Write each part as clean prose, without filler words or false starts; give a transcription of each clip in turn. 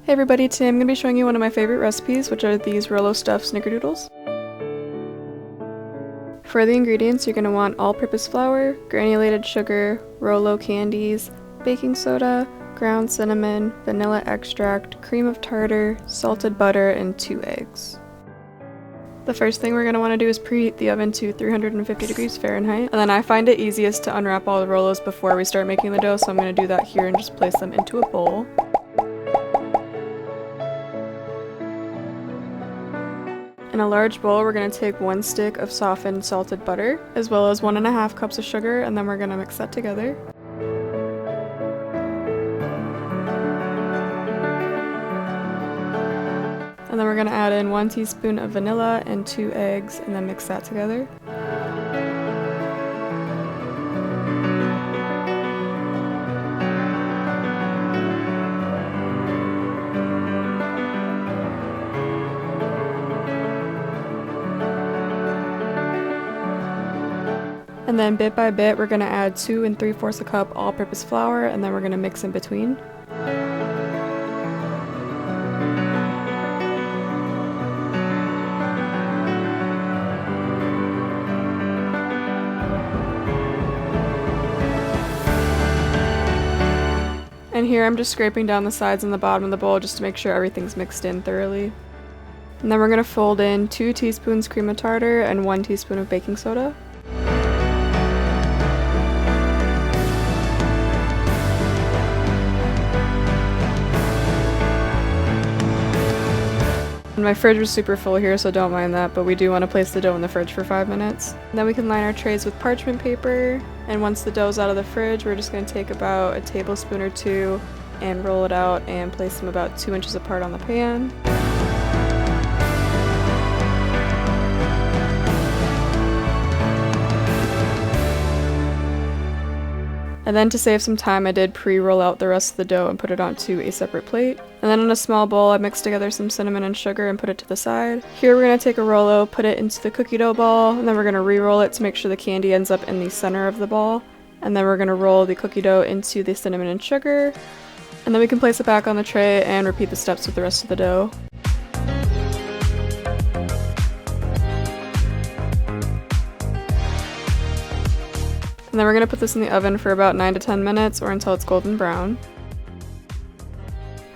Hey everybody, today I'm going to be showing you one of my favorite recipes, which are these Rolo stuffed Snickerdoodles. For the ingredients, you're going to want all-purpose flour, granulated sugar, Rolo candies, baking soda, ground cinnamon, vanilla extract, cream of tartar, salted butter, and 2 eggs. The first thing we're going to want to do is preheat the oven to 350 degrees Fahrenheit, and then I find it easiest to unwrap all the Rolos before we start making the dough, so I'm going to do that here and just place them into a bowl. In a large bowl, we're going to take 1 stick of softened salted butter, as well as 1.5 cups of sugar, and then we're going to mix that together. And then we're going to add in 1 teaspoon of vanilla and 2 eggs, and then mix that together. And then bit by bit, we're going to add 2 3/4 cup all-purpose flour, and then we're going to mix in between. And here I'm just scraping down the sides and the bottom of the bowl just to make sure everything's mixed in thoroughly. And then we're going to fold in 2 teaspoons cream of tartar and 1 teaspoon of baking soda. And my fridge was super full here, so don't mind that, but we do want to place the dough in the fridge for 5 minutes. And then we can line our trays with parchment paper, and once the dough's out of the fridge, we're just going to take about a tablespoon or 2 and roll it out and place them about 2 inches apart on the pan. And then to save some time, I did pre-roll out the rest of the dough and put it onto a separate plate. And then in a small bowl, I mixed together some cinnamon and sugar and put it to the side. Here we're going to take a Rolo, put it into the cookie dough ball, and then we're going to re-roll it to make sure the candy ends up in the center of the ball. And then we're going to roll the cookie dough into the cinnamon and sugar. And then we can place it back on the tray and repeat the steps with the rest of the dough. And then we're going to put this in the oven for about 9 to 10 minutes or until it's golden brown.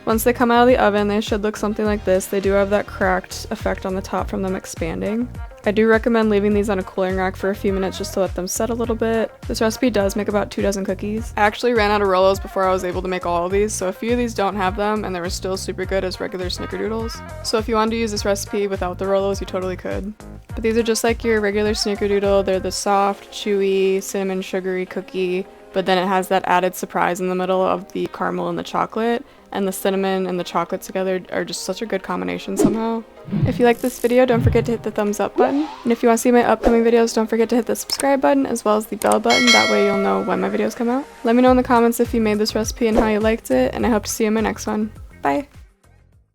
Once they come out of the oven, they should look something like this. They do have that cracked effect on the top from them expanding. I do recommend leaving these on a cooling rack for a few minutes just to let them set a little bit. This recipe does make about 2 dozen cookies. I actually ran out of Rolos before I was able to make all of these, so a few of these don't have them and they were still super good as regular Snickerdoodles. So if you wanted to use this recipe without the Rolos, you totally could. But these are just like your regular Snickerdoodle. They're the soft, chewy, cinnamon sugary cookie, but then it has that added surprise in the middle of the caramel and the chocolate, and the cinnamon and the chocolate together are just such a good combination somehow. If you like this video, don't forget to hit the thumbs up button, and if you want to see my upcoming videos, don't forget to hit the subscribe button as well as the bell button. That way you'll know when my videos come out. Let me know in the comments if you made this recipe and how you liked it, and I hope to see you in my next one. Bye!